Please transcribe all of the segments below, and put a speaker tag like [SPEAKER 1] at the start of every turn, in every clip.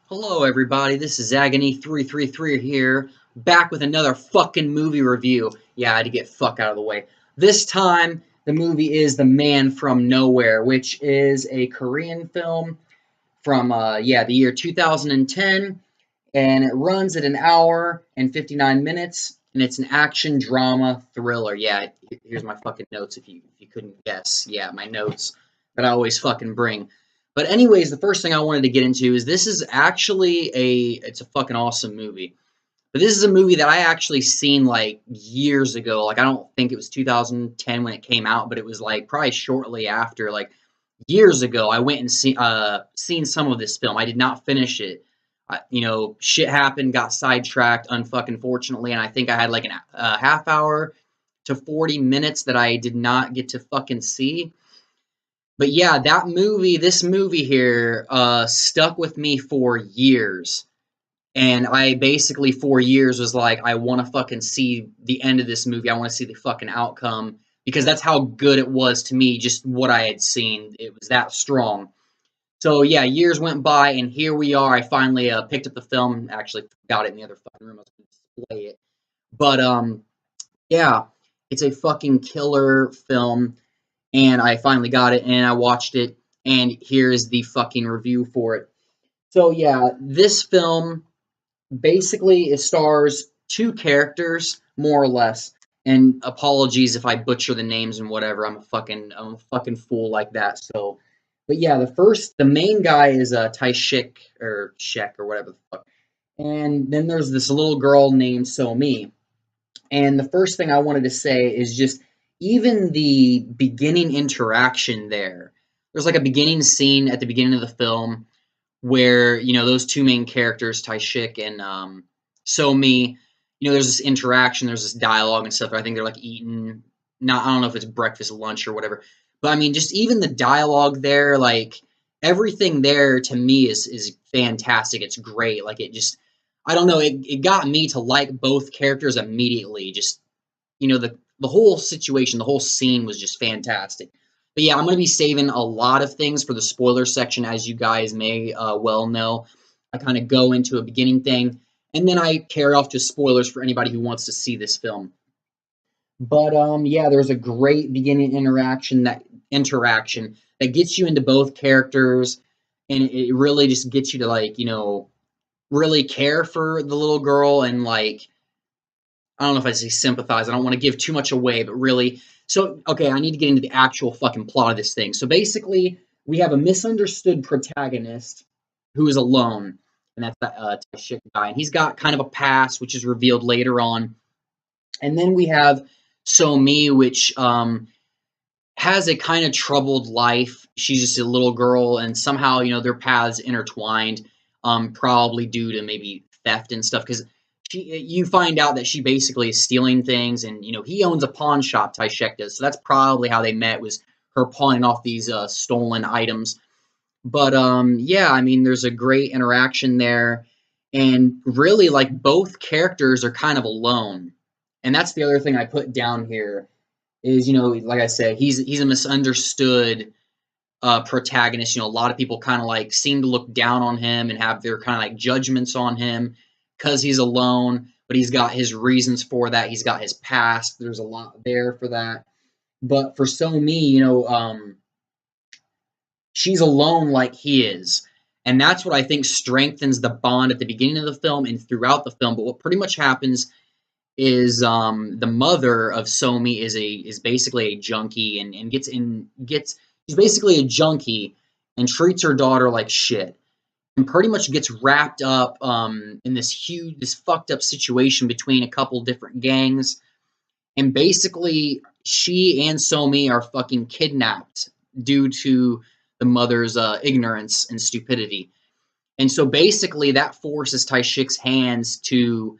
[SPEAKER 1] Hello everybody, this is Agony333 here, back with another fucking movie review. Yeah, I had to get fuck out of the way. This time, the movie is The Man from Nowhere, which is a Korean film from, the year 2010, and it runs at an hour and 59 minutes, and it's an action drama thriller. Yeah, here's my fucking notes if you couldn't guess. Yeah, my notes that I always fucking bring. But anyways, the first thing I wanted to get into is this is actually it's a fucking awesome movie. But this is a movie that I actually seen like years ago. Like I don't think it was 2010 when it came out, but it was like probably shortly after, like years ago. I went and seen some of this film. I did not finish it. Shit happened, got sidetracked, unfucking fortunately, and I think I had like a half hour to 40 minutes that I did not get to fucking see. But yeah, this movie here, stuck with me for years. And I basically, for years, was like, I want to fucking see the end of this movie. I want to see the fucking outcome. Because that's how good it was to me, just what I had seen. It was that strong. So yeah, years went by, and here we are. I finally picked up the film. Actually, got it in the other fucking room. I was going to display it. But yeah, it's a fucking killer film, and I finally got it, and I watched it, and here is the fucking review for it. So yeah, this film basically it stars two characters, more or less. And apologies if I butcher the names and whatever. I'm a fucking fool like that. So, but yeah, the main guy is Taishik or Shek or whatever the fuck. And then there's this little girl named Somi. And the first thing I wanted to say is just even the beginning interaction there. There's like a beginning scene at the beginning of the film where those two main characters, Taishik and Somi, there's this interaction, there's this dialogue and stuff. I think they're like eating, not I don't know if it's breakfast, lunch, or whatever. But I mean, just even the dialogue there, like everything there to me is fantastic. It's great. Like it just I don't know, it got me to like both characters immediately. Just the whole situation, the whole scene was just fantastic. But yeah, I'm going to be saving a lot of things for the spoiler section, as you guys may well know. I kind of go into a beginning thing, and then I carry off to spoilers for anybody who wants to see this film. But yeah, there's a great beginning interaction that gets you into both characters, and it really just gets you to like really care for the little girl and like I don't know if I say sympathize. I don't want to give too much away, but really, so okay, I need to get into the actual fucking plot of this thing. So basically, we have a misunderstood protagonist who is alone, and that's that Taishik guy, and he's got kind of a past, which is revealed later on. And then we have Somi, which has a kind of troubled life. She's just a little girl, and somehow their paths intertwined, probably due to maybe theft and stuff. Because you find out that she basically is stealing things, and he owns a pawn shop. Taishek does, so that's probably how they met. Was her pawning off these stolen items. But yeah, I mean, there's a great interaction there, and really, like both characters are kind of alone, and that's the other thing I put down here is like I said, he's a misunderstood protagonist. A lot of people kind of like seem to look down on him and have their kind of like judgments on him because he's alone, but he's got his reasons for that. He's got his past. There's a lot there for that. But for Somi, she's alone like he is. And that's what I think strengthens the bond at the beginning of the film and throughout the film. But what pretty much happens is the mother of Somi is basically a junkie and gets she's basically a junkie and treats her daughter like shit and pretty much gets wrapped up in this fucked up situation between a couple different gangs, and basically she and Somi are fucking kidnapped due to the mother's ignorance and stupidity. And so basically that forces Taishik's hands to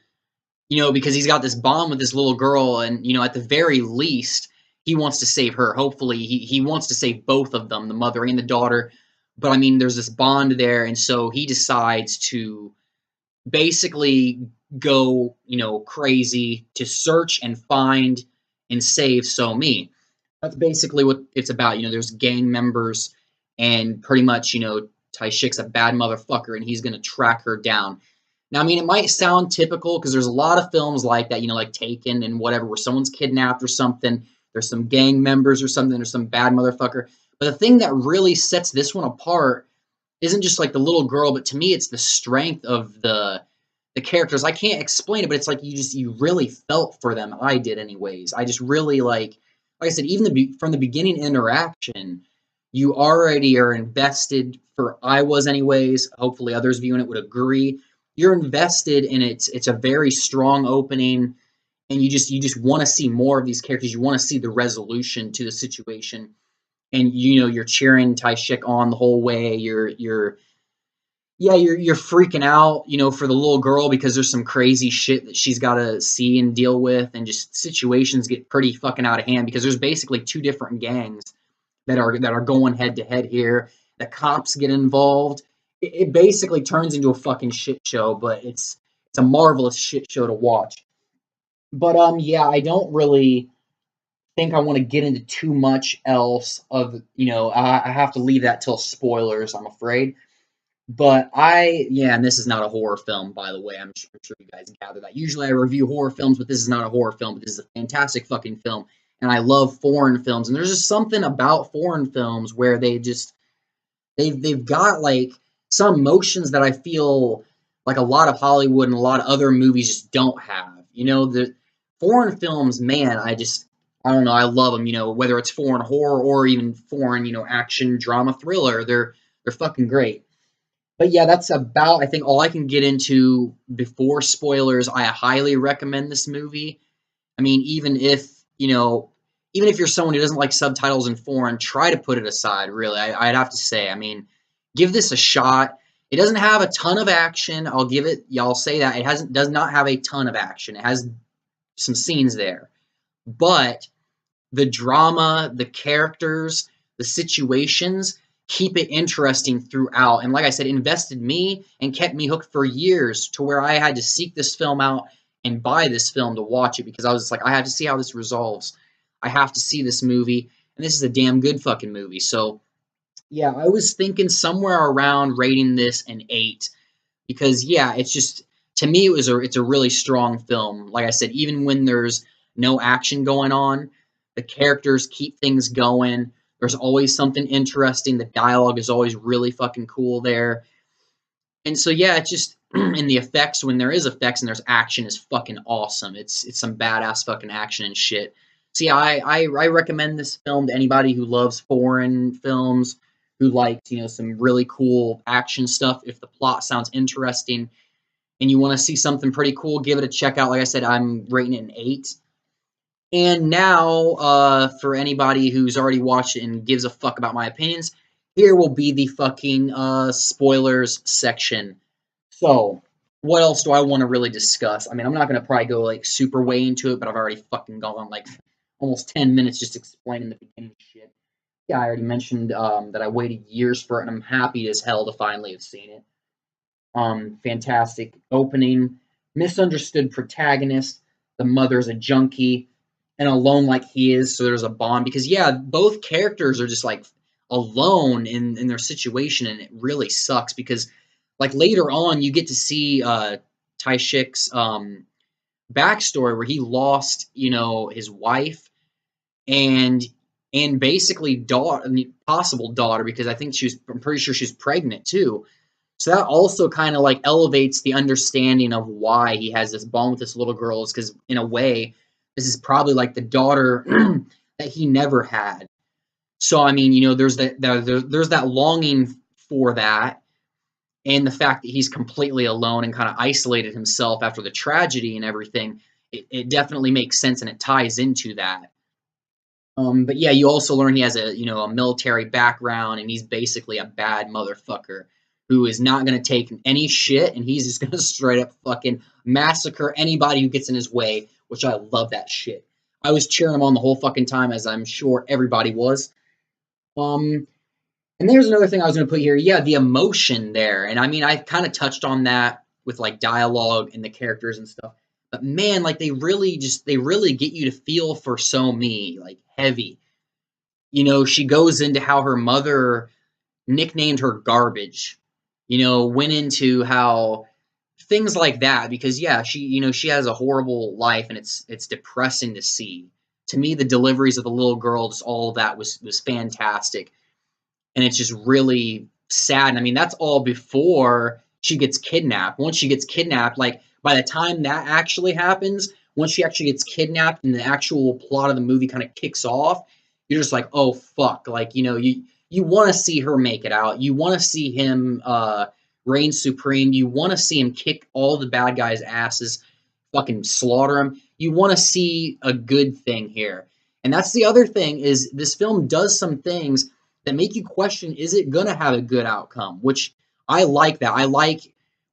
[SPEAKER 1] because he's got this bond with this little girl, and at the very least, he wants to save her. Hopefully, he wants to save both of them, the mother and the daughter. But I mean, there's this bond there, and so he decides to basically go, crazy to search and find and save Somi. That's basically what it's about. There's gang members, and pretty much, Taishik's a bad motherfucker and he's gonna track her down. Now, I mean, it might sound typical because there's a lot of films like that, like Taken and whatever, where someone's kidnapped or something. There's some gang members or something. There's some bad motherfucker. But the thing that really sets this one apart isn't just like the little girl, but to me, it's the strength of the characters. I can't explain it, but it's like you really felt for them. I did, anyways. I just really like I said, even from the beginning interaction, you already are invested. For I was, anyways. Hopefully, others viewing it would agree. You're invested in it. It's a very strong opening, and you just want to see more of these characters. You want to see the resolution to the situation, and you're cheering Taishik on the whole way. You're freaking out, for the little girl because there's some crazy shit that she's got to see and deal with, and just situations get pretty fucking out of hand because there's basically two different gangs that are going head to head here. The cops get involved. It basically turns into a fucking shit show, but it's a marvelous shit show to watch. But yeah, I don't really think I want to get into too much else of I have to leave that till spoilers, I'm afraid. But and this is not a horror film, by the way. I'm sure you guys gather that. Usually I review horror films, but this is not a horror film. But this is a fantastic fucking film, and I love foreign films. And there's just something about foreign films where they've got like some emotions that I feel like a lot of Hollywood and a lot of other movies just don't have. The foreign films, man, I don't know, I love them. Whether it's foreign horror or even foreign, action, drama, thriller, they're fucking great. But yeah, that's about, I think, all I can get into before spoilers. I highly recommend this movie. I mean, even if you're someone who doesn't like subtitles in foreign, try to put it aside, really. I'd have to say, I mean, give this a shot. It doesn't have a ton of action. I'll say that. It does not have a ton of action. It has some scenes there. But the drama, the characters, the situations keep it interesting throughout. And like I said, invested me and kept me hooked for years to where I had to seek this film out and buy this film to watch it because I was just like, I have to see how this resolves. I have to see this movie. And this is a damn good fucking movie. So, yeah, I was thinking somewhere around rating this an 8 because, yeah, it's just, to me, it's a really strong film. Like I said, even when there's no action going on, the characters keep things going. There's always something interesting. The dialogue is always really fucking cool there. And so, yeah, it's just, and the effects, when there is effects and there's action, is fucking awesome. It's some badass fucking action and shit. So, yeah, I recommend this film to anybody who loves foreign films, who likes, some really cool action stuff. If the plot sounds interesting and you want to see something pretty cool, give it a check out. Like I said, I'm rating it an 8. And now, for anybody who's already watched it and gives a fuck about my opinions, here will be the fucking spoilers section. So, what else do I want to really discuss? I mean, I'm not going to probably go like super way into it, but I've already fucking gone like almost 10 minutes just explaining the beginning shit. Yeah, I already mentioned that I waited years for it, and I'm happy as hell to finally have seen it. Fantastic opening, misunderstood protagonist. The mother's a junkie and alone like he is, so there's a bond. Because, yeah, both characters are just, like, alone in their situation, and it really sucks. Because, like, later on, you get to see Taishik's backstory where he lost, his wife and basically possible daughter, because I'm pretty sure she's pregnant, too. So that also kind of, like, elevates the understanding of why he has this bond with this little girl, is because, in a way, this is probably like the daughter that he never had. So, I mean, there's that longing for that, and the fact that he's completely alone and kind of isolated himself after the tragedy and everything. It definitely makes sense, and it ties into that. But yeah, you also learn he has a military background, and he's basically a bad motherfucker who is not going to take any shit, and he's just going to straight up fucking massacre anybody who gets in his way, which I love that shit. I was cheering him on the whole fucking time, as I'm sure everybody was. And there's another thing I was going to put here. Yeah, the emotion there. And I mean, I kind of touched on that with like dialogue and the characters and stuff. But man, like they really get you to feel for So Mi, like heavy. She goes into how her mother nicknamed her garbage. Went into how things like that, because yeah, she has a horrible life, and it's depressing to see. To me, the deliveries of the little girl, just all of that was fantastic, and it's just really sad. And I mean, that's all before she gets kidnapped. Once she gets kidnapped, like by the time that actually happens, once she actually gets kidnapped and the actual plot of the movie kind of kicks off, you're just like, oh fuck, like you want to see her make it out. You want to see him reign supreme. You want to see him kick all the bad guys' asses, fucking slaughter them. You want to see a good thing here. And that's the other thing, is this film does some things that make you question, is it going to have a good outcome? Which I like that. I like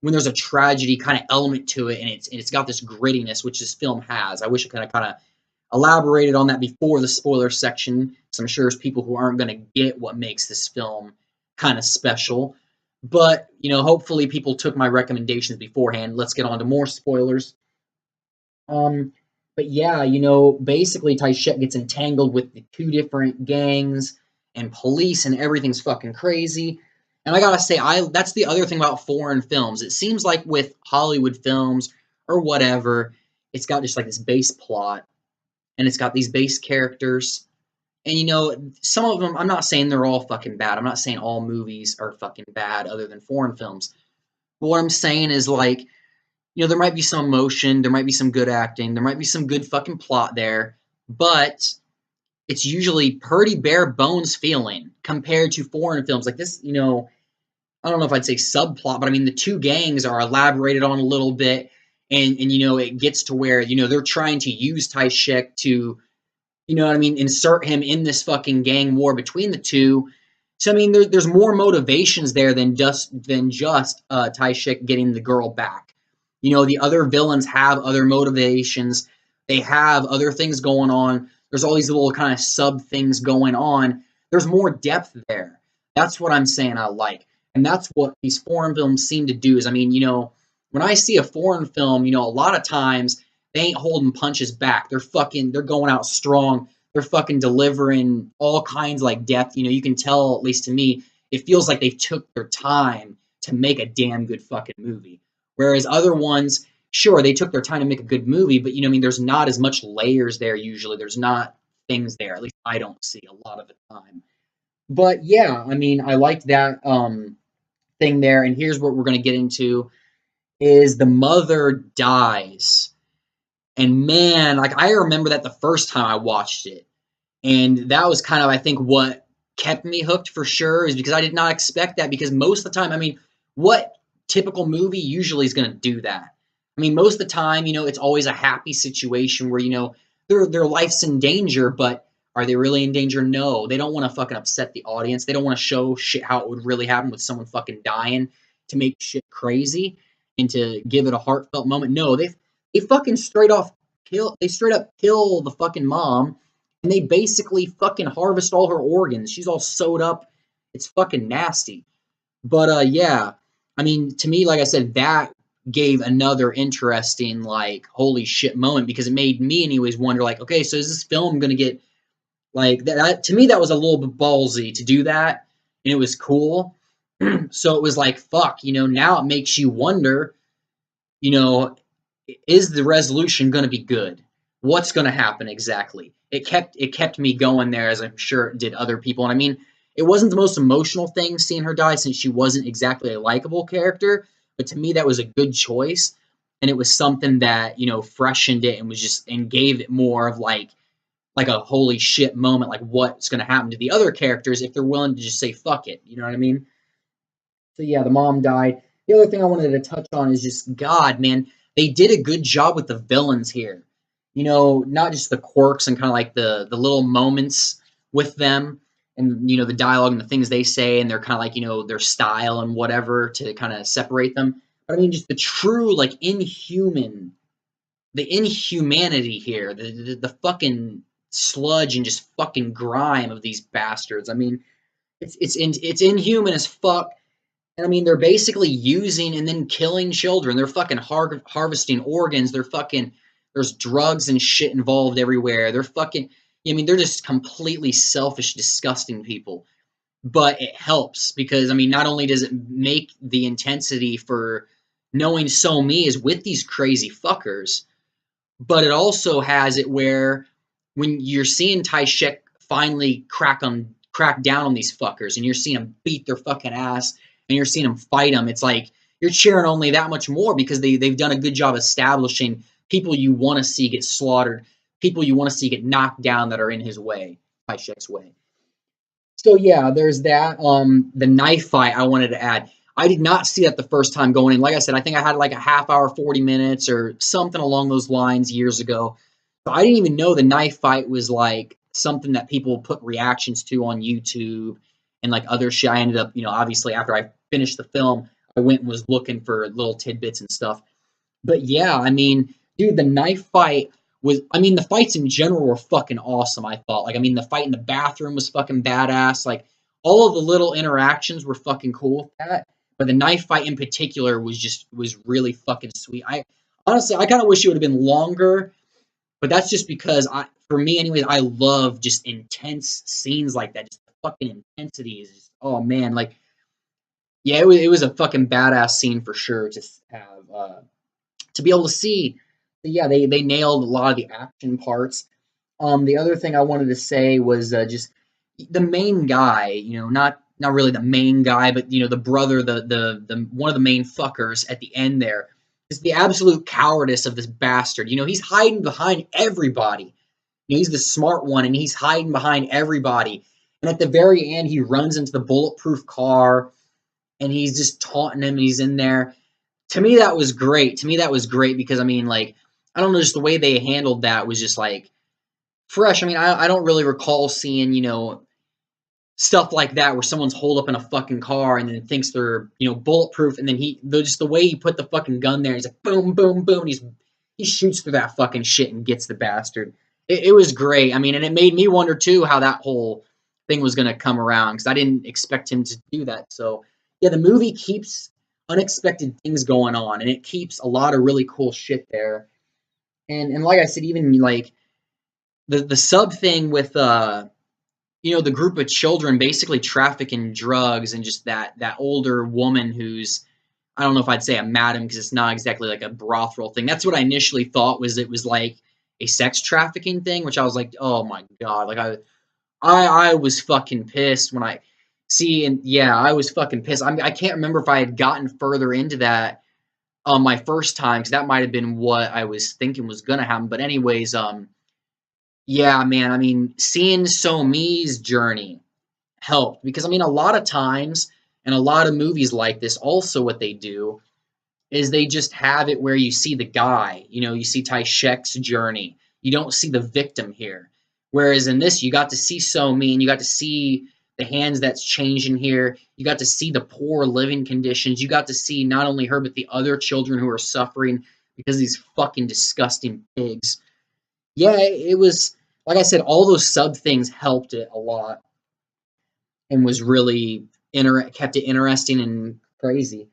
[SPEAKER 1] when there's a tragedy kind of element to it, and it's got this grittiness, which this film has. I wish I could have kind of elaborated on that before the spoiler section, because I'm sure there's people who aren't going to get what makes this film kind of special. But, hopefully people took my recommendations beforehand. Let's get on to more spoilers. Um, but yeah, basically Taishek gets entangled with the two different gangs and police, and everything's fucking crazy. And I gotta say, that's the other thing about foreign films. It seems like with Hollywood films or whatever, it's got just like this base plot, and it's got these base characters. And some of them, I'm not saying they're all fucking bad. I'm not saying all movies are fucking bad other than foreign films. But what I'm saying is, like, there might be some emotion, there might be some good acting, there might be some good fucking plot there, but it's usually pretty bare bones feeling compared to foreign films like this. I don't know if I'd say subplot, but I mean the two gangs are elaborated on a little bit, and it gets to where they're trying to use Taishek to, what I mean, insert him in this fucking gang war between the two. So I mean, there's more motivations there than just Taishek getting the girl back. The other villains have other motivations. They have other things going on. There's all these little kind of sub things going on. There's more depth there. That's what I'm saying I like. And that's what these foreign films seem to do. Is, I mean, when I see a foreign film, a lot of times they ain't holding punches back. They're going out strong. They're fucking delivering all kinds of like depth. You can tell, at least to me, it feels like they took their time to make a damn good fucking movie. Whereas other ones, sure, they took their time to make a good movie, but I mean, there's not as much layers there usually. There's not things there. At least I don't see a lot of the time. But yeah, I mean, I liked that thing there. And here's what we're going to get into: is the mother dies. And man, like, I remember that the first time I watched it. And that was kind of, I think, what kept me hooked for sure, is because I did not expect that. Because most of the time, I mean, what typical movie usually is going to do that? I mean, most of the time, it's always a happy situation where, their life's in danger, but are they really in danger? No. They don't want to fucking upset the audience. They don't want to show shit how it would really happen with someone fucking dying to make shit crazy and to give it a heartfelt moment. No, they fucking straight up kill the fucking mom, and they basically fucking harvest all her organs. She's all sewed up. It's fucking nasty. But yeah, I mean, to me, like I said, that gave another interesting, like, holy shit moment, because it made me anyways wonder, like, okay, so is this film gonna get like that? To me, that was a little bit ballsy to do that, and it was cool. So it was like, fuck, now it makes you wonder, you know, is the resolution going to be good? What's going to happen exactly? It kept me going there, as I'm sure it did other people. And I mean, it wasn't the most emotional thing seeing her die, since she wasn't exactly a likable character. But to me, that was a good choice, and it was something that freshened it and was just and gave it more of like a holy shit moment, like what's going to happen to the other characters if they're willing to just say fuck it. You know what I mean? So yeah, the mom died. The other thing I wanted to touch on is just, God, man, they did a good job with the villains here. Not just the quirks and kind of like the little moments with them, and the dialogue and the things they say, and they're kind of like their style and whatever to kind of separate them. But I mean, just the true like the inhumanity here, the fucking sludge and just fucking grime of these bastards. I mean, it's inhuman as fuck. And I mean, they're basically using and then killing children. They're fucking harvesting organs. There's drugs and shit involved everywhere. They're fucking, I mean, they're just completely selfish, disgusting people. but it helps because I mean, not only does it make the intensity for knowing So Me is with these crazy fuckers, but it also has it where when you're seeing Taishek finally crack down on these fuckers, and you're seeing them beat their fucking ass, and you're seeing them fight them, it's like you're cheering only that much more because they've done a good job establishing people you want to see get slaughtered, people you want to see get knocked down that are in his way, Taishek's way. So yeah, there's that. The knife fight I wanted to add. I did not see that the first time going in. Like I said, I think I had like a half hour, 40 minutes or something along those lines years ago. So I didn't even know the knife fight was like something that people put reactions to on YouTube and like other shit. I ended up, obviously after I finished the film, I went and was looking for little tidbits and stuff. But yeah, I mean, dude, the knife fight was, I mean, the fights in general were fucking awesome, I thought. Like, I mean, the fight in the bathroom was fucking badass. Like, all of the little interactions were fucking cool with that. But the knife fight in particular was really fucking sweet. I honestly, I kind of wish it would have been longer, but that's just because for me anyways, I love just intense scenes like that. Just the fucking intensity is just, oh man, like, yeah, it was a fucking badass scene for sure to have, to be able to see. Yeah, they nailed a lot of the action parts. The other thing I wanted to say was just the main guy. Not really the main guy, but the brother, the one of the main fuckers at the end there. Is the absolute cowardice of this bastard. He's hiding behind everybody. He's the smart one, and he's hiding behind everybody. And at the very end, he runs into the bulletproof car, and he's just taunting him, and he's in there. To me, that was great. To me, that was great because I mean, like, I don't know, just the way they handled that was just like fresh. I mean, I don't really recall seeing stuff like that where someone's holed up in a fucking car and then thinks they're bulletproof, and then just the way he put the fucking gun there, he's like boom, boom, boom, and he shoots through that fucking shit and gets the bastard. It was great. I mean, and it made me wonder too how that whole thing was gonna come around because I didn't expect him to do that. So yeah, the movie keeps unexpected things going on, and it keeps a lot of really cool shit there. And like I said, even like the sub thing with the group of children basically trafficking drugs, and just that older woman who's, I don't know if I'd say a madam because it's not exactly like a brothel thing. That's what I initially thought, was it was like a sex trafficking thing, which I was like, oh my god, like I was fucking pissed when I see, and yeah, I was fucking pissed. I can't remember if I had gotten further into that on my first time, because that might have been what I was thinking was gonna happen. But anyways, yeah, man, I mean, seeing So Me's journey helped because I mean, a lot of times and a lot of movies like this, also what they do is they just have it where you see the guy, you see Taishek's journey. You don't see the victim here. Whereas in this, you got to see So Me, and you got to see the hands that's changing here. You got to see the poor living conditions. You got to see not only her, but the other children who are suffering because of these fucking disgusting pigs. Yeah, it was, like I said, all those sub things helped it a lot and was really kept it interesting and crazy.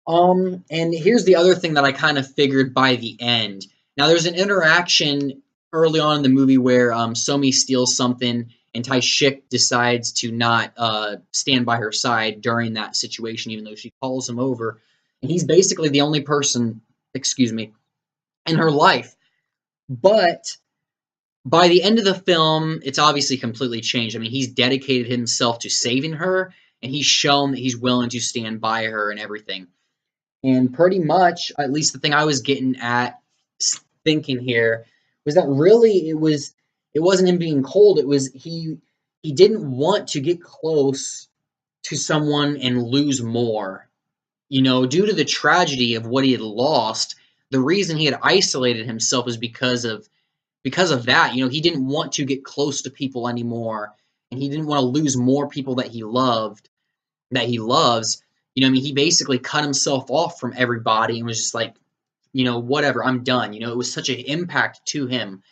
[SPEAKER 1] And here's the other thing that I kind of figured by the end. Now, there's an interaction early on in the movie where Somi steals something, and Taishik decides to not stand by her side during that situation, even though she calls him over. And he's basically the only person, excuse me, in her life. But by the end of the film, it's obviously completely changed. I mean, he's dedicated himself to saving her, and he's shown that he's willing to stand by her and everything. And pretty much, at least the thing I was getting at, thinking here, was that really it wasn't him being cold. It was he didn't want to get close to someone and lose more. Due to the tragedy of what he had lost, the reason he had isolated himself is because of that. He didn't want to get close to people anymore, and he didn't want to lose more people that he loved, that he loves. I mean, he basically cut himself off from everybody and was just like, whatever, I'm done. It was such an impact to him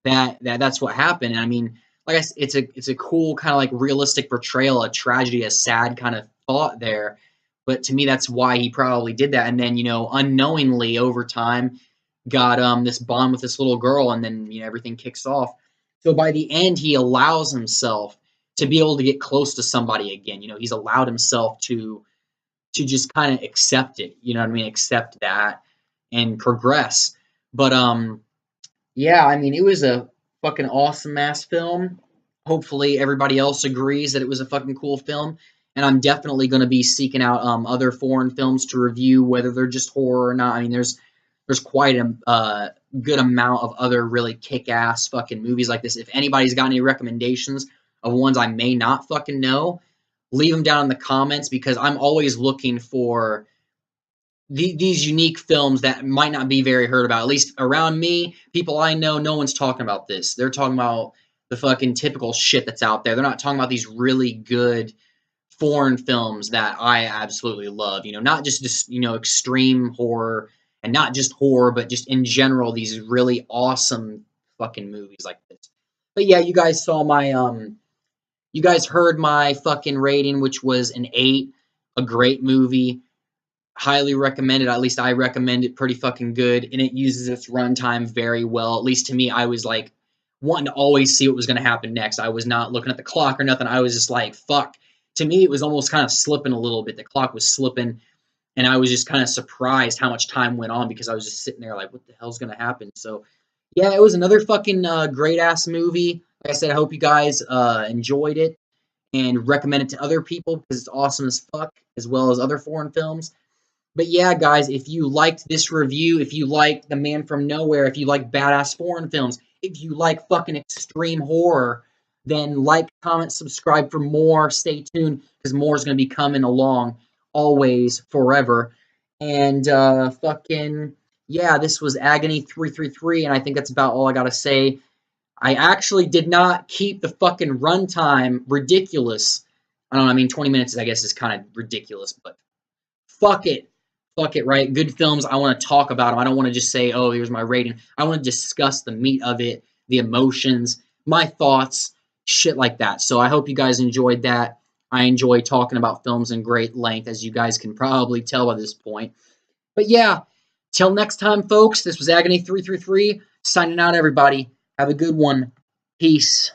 [SPEAKER 1] that's what happened. And I mean, like I said, it's a cool kind of like realistic portrayal, a tragedy, a sad kind of thought there. But to me, that's why he probably did that. And then, unknowingly over time, got this bond with this little girl, and then everything kicks off. So by the end, he allows himself to be able to get close to somebody again. You know, he's allowed himself to just kind of accept it. You know what I mean? Accept that and progress. But yeah, I mean, it was a fucking awesome ass film. Hopefully, everybody else agrees that it was a fucking cool film. And I'm definitely going to be seeking out other foreign films to review, whether they're just horror or not. I mean, there's quite a good amount of other really kick-ass fucking movies like this. If anybody's got any recommendations of ones I may not fucking know, leave them down in the comments, because I'm always looking for these unique films that might not be very heard about. At least around me, people I know, no one's talking about this. They're talking about the fucking typical shit that's out there. They're not talking about these really good foreign films that I absolutely love. You know, not just you know, extreme horror, and not just horror, but just in general, these really awesome fucking movies like this. But yeah, you guys saw my you guys heard my fucking rating, which was an 8, a great movie. Highly recommended. At least I recommend it. Pretty fucking good, and it uses its runtime very well. At least to me, I was like wanting to always see what was going to happen next. I was not looking at the clock or nothing. I was just like, fuck. To me, it was almost kind of slipping a little bit. The clock was slipping, and I was just kind of surprised how much time went on, because I was just sitting there like, what the hell's going to happen? So, yeah, it was another fucking great ass movie. Like I said, I hope you guys enjoyed it and recommend it to other people, because it's awesome as fuck, as well as other foreign films. But yeah, guys, if you liked this review, if you like The Man from Nowhere, if you like badass foreign films, if you like fucking extreme horror, then like, comment, subscribe for more. Stay tuned, because more is going to be coming along, always, forever. And fucking, yeah, this was Agony 333, and I think that's about all I got to say. I actually did not keep the fucking runtime ridiculous. I don't know, I mean, 20 minutes, I guess, is kind of ridiculous, but fuck it. Fuck it, right? Good films, I want to talk about them. I don't want to just say, oh, here's my rating. I want to discuss the meat of it, the emotions, my thoughts, shit like that. So I hope you guys enjoyed that. I enjoy talking about films in great length, as you guys can probably tell by this point. But yeah, till next time, folks, this was Agony 333, signing out, everybody. Have a good one. Peace.